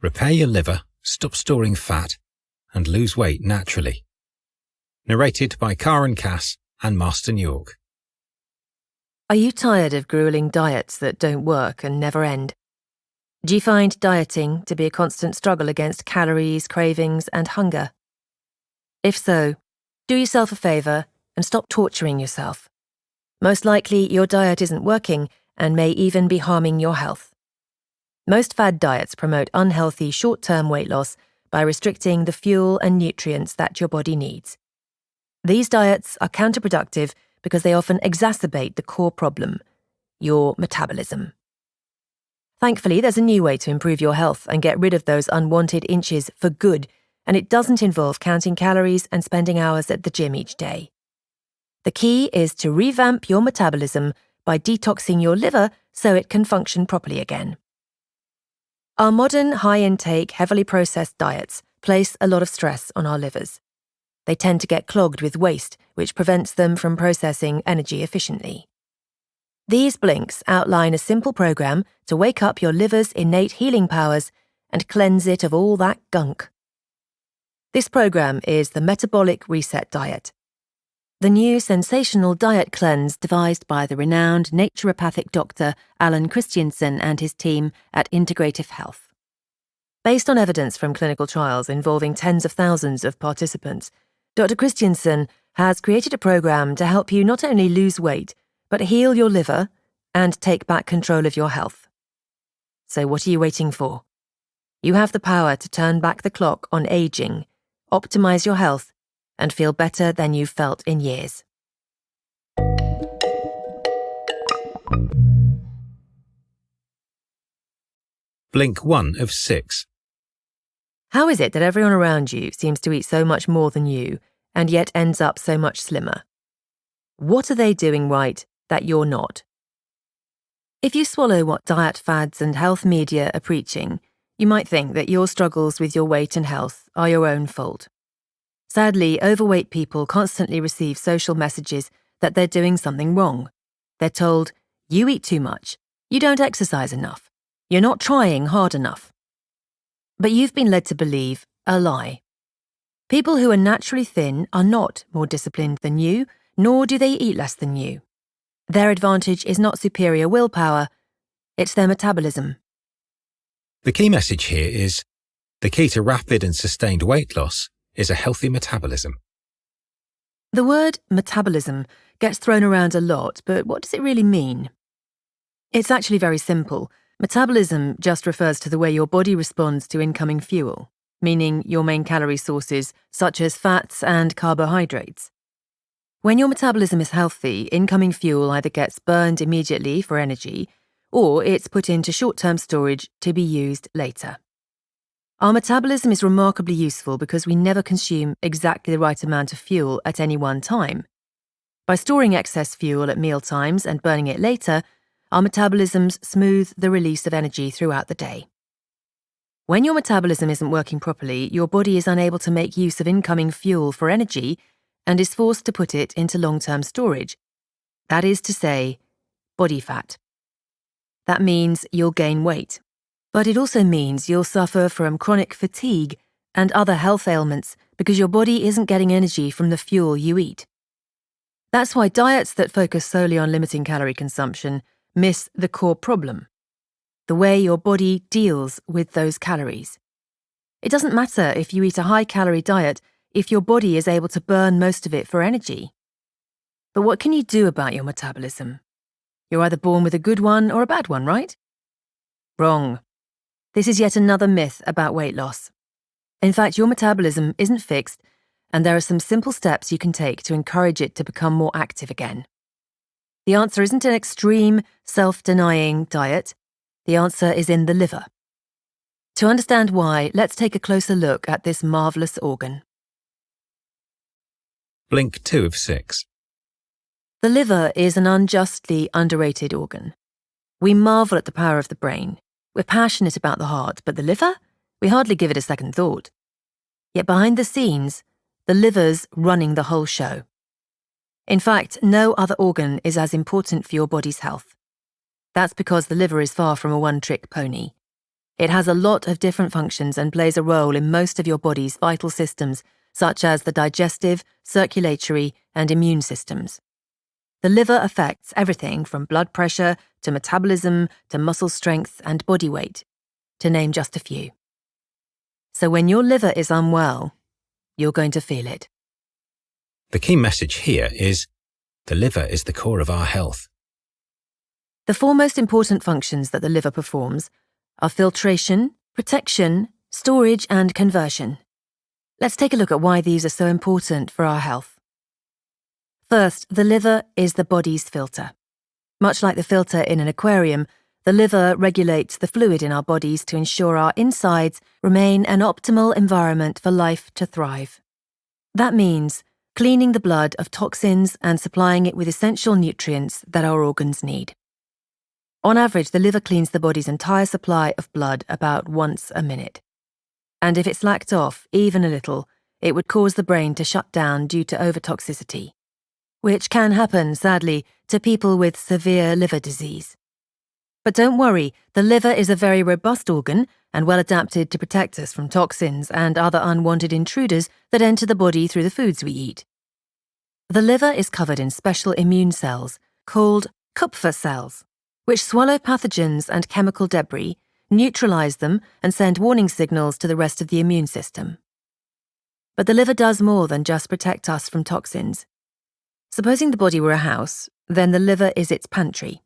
Repair your liver, stop storing fat, and lose weight naturally. Narrated by Karen Cass and Marston York. Are you tired of grueling diets that don't work and never end? Do you find dieting to be a constant struggle against calories, cravings, and hunger? If so, do yourself a favour and stop torturing yourself. Most likely your diet isn't working and may even be harming your health. Most fad diets promote unhealthy short-term weight loss by restricting the fuel and nutrients that your body needs. These diets are counterproductive because they often exacerbate the core problem, your metabolism. Thankfully, there's a new way to improve your health and get rid of those unwanted inches for good, and it doesn't involve counting calories and spending hours at the gym each day. The key is to revamp your metabolism by detoxing your liver so it can function properly again. Our modern, high-intake, heavily processed diets place a lot of stress on our livers. They tend to get clogged with waste, which prevents them from processing energy efficiently. These blinks outline a simple program to wake up your liver's innate healing powers and cleanse it of all that gunk. This program is the Metabolic Reset Diet, the new sensational diet cleanse devised by the renowned naturopathic doctor Alan Christiansen and his team at Integrative Health. Based on evidence from clinical trials involving tens of thousands of participants, Dr. Christiansen has created a program to help you not only lose weight, but heal your liver and take back control of your health. So what are you waiting for? You have the power to turn back the clock on aging, optimize your health, and feel better than you've felt in years. Blink 1 of 6. How is it that everyone around you seems to eat so much more than you and yet ends up so much slimmer? What are they doing right that you're not? If you swallow what diet fads and health media are preaching, you might think that your struggles with your weight and health are your own fault. Sadly, overweight people constantly receive social messages that they're doing something wrong. They're told, you eat too much, you don't exercise enough, you're not trying hard enough. But you've been led to believe a lie. People who are naturally thin are not more disciplined than you, nor do they eat less than you. Their advantage is not superior willpower, it's their metabolism. The key message here is, the key to rapid and sustained weight loss is a healthy metabolism. The word metabolism gets thrown around a lot, but what does it really mean? It's actually very simple. Metabolism just refers to the way your body responds to incoming fuel, meaning your main calorie sources such as fats and carbohydrates. When your metabolism is healthy, incoming fuel either gets burned immediately for energy, or it's put into short-term storage to be used later. Our metabolism is remarkably useful because we never consume exactly the right amount of fuel at any one time. By storing excess fuel at meal times and burning it later, our metabolisms smooth the release of energy throughout the day. When your metabolism isn't working properly, your body is unable to make use of incoming fuel for energy and is forced to put it into long-term storage. That is to say, body fat. That means you'll gain weight. But it also means you'll suffer from chronic fatigue and other health ailments because your body isn't getting energy from the fuel you eat. That's why diets that focus solely on limiting calorie consumption miss the core problem, the way your body deals with those calories. It doesn't matter if you eat a high-calorie diet if your body is able to burn most of it for energy. But what can you do about your metabolism? You're either born with a good one or a bad one, right? Wrong. This is yet another myth about weight loss. In fact, your metabolism isn't fixed, and there are some simple steps you can take to encourage it to become more active again. The answer isn't an extreme, self-denying diet. The answer is in the liver. To understand why, let's take a closer look at this marvellous organ. Blink 2 of 6. The liver is an unjustly underrated organ. We marvel at the power of the brain. We're passionate about the heart, but the liver? We hardly give it a second thought. Yet behind the scenes, the liver's running the whole show. In fact, no other organ is as important for your body's health. That's because the liver is far from a one-trick pony. It has a lot of different functions and plays a role in most of your body's vital systems, such as the digestive, circulatory, and immune systems. The liver affects everything from blood pressure to metabolism to muscle strength and body weight, to name just a few. So when your liver is unwell, you're going to feel it. The key message here is the liver is the core of our health. The four most important functions that the liver performs are filtration, protection, storage, and conversion. Let's take a look at why these are so important for our health. First, the liver is the body's filter. Much like the filter in an aquarium, the liver regulates the fluid in our bodies to ensure our insides remain an optimal environment for life to thrive. That means cleaning the blood of toxins and supplying it with essential nutrients that our organs need. On average, the liver cleans the body's entire supply of blood about once a minute. And if it slacked off even a little, it would cause the brain to shut down due to overtoxicity, which can happen, sadly, to people with severe liver disease. But don't worry, the liver is a very robust organ and well adapted to protect us from toxins and other unwanted intruders that enter the body through the foods we eat. The liver is covered in special immune cells called Kupffer cells, which swallow pathogens and chemical debris, neutralize them, and send warning signals to the rest of the immune system. But the liver does more than just protect us from toxins. Supposing the body were a house, then the liver is its pantry.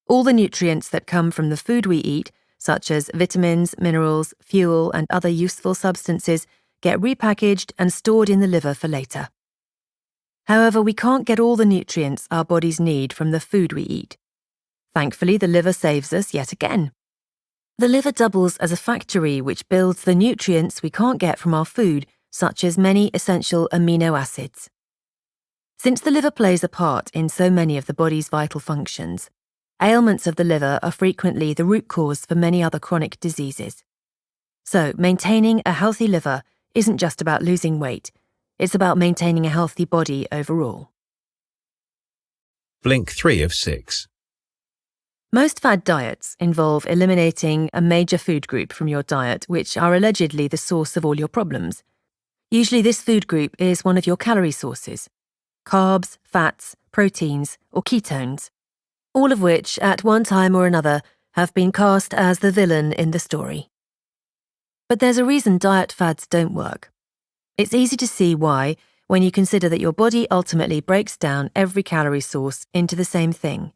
All the nutrients that come from the food we eat, such as vitamins, minerals, fuel, and other useful substances, get repackaged and stored in the liver for later. However, we can't get all the nutrients our bodies need from the food we eat. Thankfully, the liver saves us yet again. The liver doubles as a factory which builds the nutrients we can't get from our food, such as many essential amino acids. Since the liver plays a part in so many of the body's vital functions, ailments of the liver are frequently the root cause for many other chronic diseases. So, maintaining a healthy liver isn't just about losing weight, it's about maintaining a healthy body overall. Blink 3 of 6. Most fad diets involve eliminating a major food group from your diet, which are allegedly the source of all your problems. Usually this food group is one of your calorie sources: carbs, fats, proteins, or ketones, all of which, at one time or another, have been cast as the villain in the story. But there's a reason diet fads don't work. It's easy to see why when you consider that your body ultimately breaks down every calorie source into the same thing: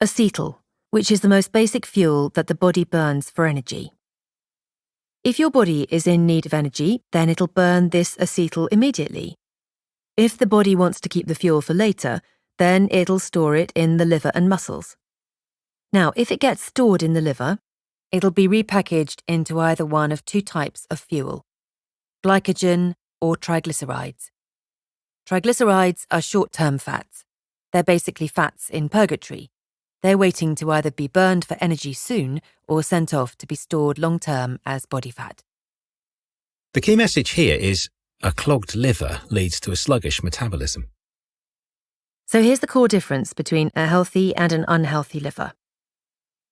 acetyl, which is the most basic fuel that the body burns for energy. If your body is in need of energy, then it'll burn this acetyl immediately. If the body wants to keep the fuel for later, then it'll store it in the liver and muscles. Now, if it gets stored in the liver, it'll be repackaged into either one of two types of fuel: glycogen or triglycerides. Triglycerides are short-term fats. They're basically fats in purgatory. They're waiting to either be burned for energy soon or sent off to be stored long-term as body fat. The key message here is a clogged liver leads to a sluggish metabolism. So here's the core difference between a healthy and an unhealthy liver.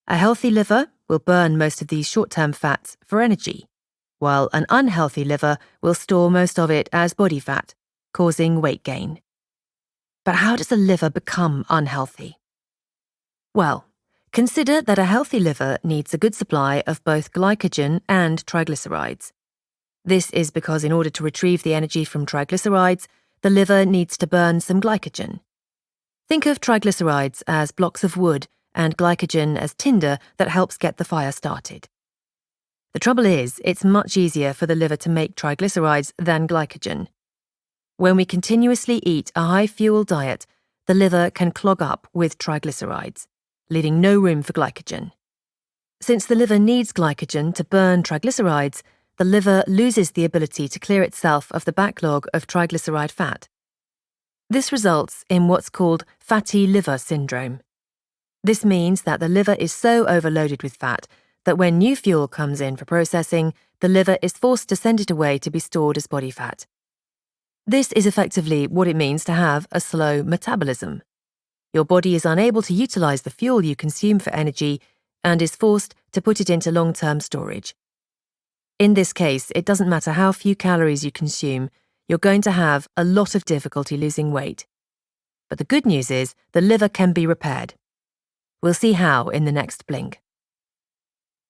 A healthy liver will burn most of these short-term fats for energy, while an unhealthy liver will store most of it as body fat, causing weight gain. But how does a liver become unhealthy? Well, consider that a healthy liver needs a good supply of both glycogen and triglycerides. This is because in order to retrieve the energy from triglycerides, the liver needs to burn some glycogen. Think of triglycerides as blocks of wood and glycogen as tinder that helps get the fire started. The trouble is, it's much easier for the liver to make triglycerides than glycogen. When we continuously eat a high-fuel diet, the liver can clog up with triglycerides, leaving no room for glycogen. Since the liver needs glycogen to burn triglycerides, the liver loses the ability to clear itself of the backlog of triglyceride fat. This results in what's called fatty liver syndrome. This means that the liver is so overloaded with fat that when new fuel comes in for processing, the liver is forced to send it away to be stored as body fat. This is effectively what it means to have a slow metabolism. Your body is unable to utilize the fuel you consume for energy and is forced to put it into long-term storage. In this case, it doesn't matter how few calories you consume, you're going to have a lot of difficulty losing weight. But the good news is the liver can be repaired. We'll see how in the next blink.